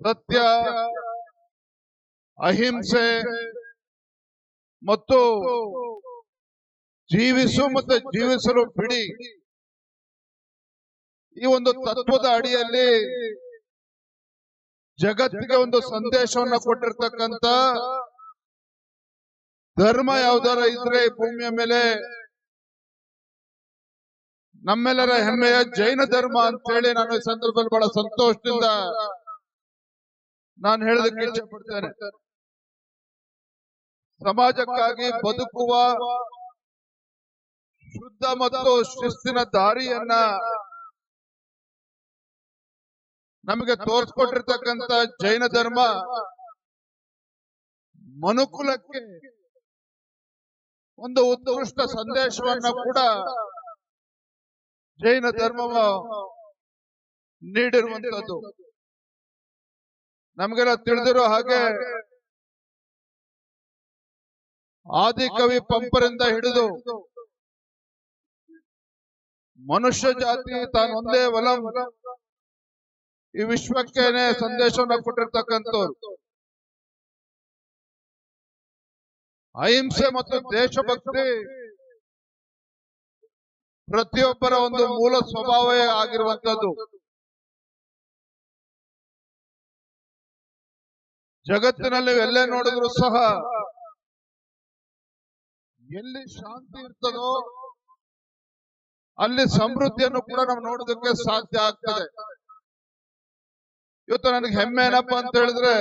ಸತ್ಯ, ಅಹಿಂಸೆ ಮತ್ತು ಜೀವಿಸು ಮತ್ತು ಜೀವಿಸಲು ಬಿಡಿ ಈ ಒಂದು ತತ್ವದ ಅಡಿಯಲ್ಲಿ ಜಗತ್ತಿಗೆ ಒಂದು ಸಂದೇಶವನ್ನು ಕೊಟ್ಟಿರ್ತಕ್ಕಂಥ ಧರ್ಮ ಯಾವ್ದಾರ ಇದ್ರೆ ಭೂಮಿಯ ಮೇಲೆ ನಮ್ಮೆಲ್ಲರ ಹೆಮ್ಮೆಯ ಜೈನ ಧರ್ಮ ಅಂತ ಹೇಳಿ ನಾನು ಈ ಸಂದರ್ಭದಲ್ಲಿ ಬಹಳ ಸಂತೋಷದಿಂದ ನಾನು ಹೇಳೋದಕ್ಕೆ ಇಚ್ಛೆ ಪಡ್ತೇನೆ. ಸಮಾಜಕ್ಕಾಗಿ ಬದುಕುವ ಶುದ್ಧ ಮತ್ತು ಶಿಸ್ತಿನ ದಾರಿಯನ್ನ ನಮಗೆ ತೋರಿಸ್ಕೊಟ್ಟಿರ್ತಕ್ಕಂಥ ಜೈನ ಧರ್ಮ ಮನುಕುಲಕ್ಕೆ ಒಂದು ಉತ್ಕೃಷ್ಟ ಸಂದೇಶವನ್ನ ಕೂಡ ಜೈನ ಧರ್ಮವ ನೀಡಿರುವಂತದ್ದು. ನಮಗೆಲ್ಲ ತಿಳಿದಿರೋ ಹಾಗೆ ಆದಿಕವಿ ಪಂಪರಿಂದ ಹಿಡಿದು ಮನುಷ್ಯ ಜಾತಿ ತಾನೊಂದೇ ಒಲಂ ಈ ವಿಶ್ವಕ್ಕೇನೆ ಸಂದೇಶವನ್ನು ಕೊಟ್ಟಿರ್ತಕ್ಕಂಥವ್ರು. ಅಹಿಂಸೆ ಮತ್ತು ದೇಶಭಕ್ತಿ ಪ್ರತಿಯೊಬ್ಬರ ಒಂದು ಮೂಲ ಸ್ವಭಾವವೇ ಆಗಿರುವಂತದ್ದು. ಜಗತ್ತಿನಲ್ಲಿ ಎಲ್ಲೇ ನೋಡಿದ್ರು ಸಹ ಎಲ್ಲಿ ಶಾಂತಿ ಇರ್ತದೋ ಅಲ್ಲಿ ಸಮೃದ್ಧಿಯನ್ನು ಕೂಡ ನಾವು ನೋಡೋದಕ್ಕೆ ಸಾಧ್ಯ ಆಗ್ತದೆ. ಇವತ್ತು ನನಗೆ ಹೆಮ್ಮೆ ಏನಪ್ಪಾ ಅಂತ ಹೇಳಿದ್ರೆ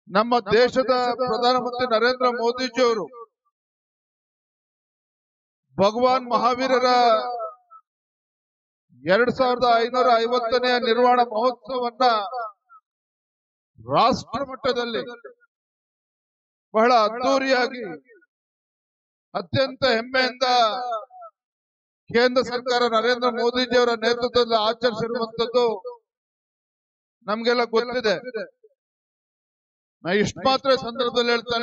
ನಮ್ಮ ದೇಶದ ಪ್ರಧಾನಮಂತ್ರಿ ನರೇಂದ್ರ ಮೋದಿಜಿಯವರು ಭಗವಾನ್ ಮಹಾವೀರರ 2550ನೇ ನಿರ್ವಾಣ ಮಹೋತ್ಸವವನ್ನ ರಾಷ್ಟ್ರ ಮಟ್ಟದಲ್ಲಿ ಬಹಳ ಅದ್ದೂರಿಯಾಗಿ ಅತ್ಯಂತ ಹೆಮ್ಮೆಯಿಂದ ಕೇಂದ್ರ ಸರ್ಕಾರ ನರೇಂದ್ರ ಮೋದಿಜಿಯವರ ನೇತೃತ್ವದಲ್ಲಿ ಆಚರಿಸಿರುವಂತದ್ದು ನಮ್ಗೆಲ್ಲ ಗೊತ್ತಿದೆ. ನಾ ಇಷ್ಟು ಮಾತ್ರ ಸಂದರ್ಭದಲ್ಲಿ ಹೇಳ್ತಾನೆ.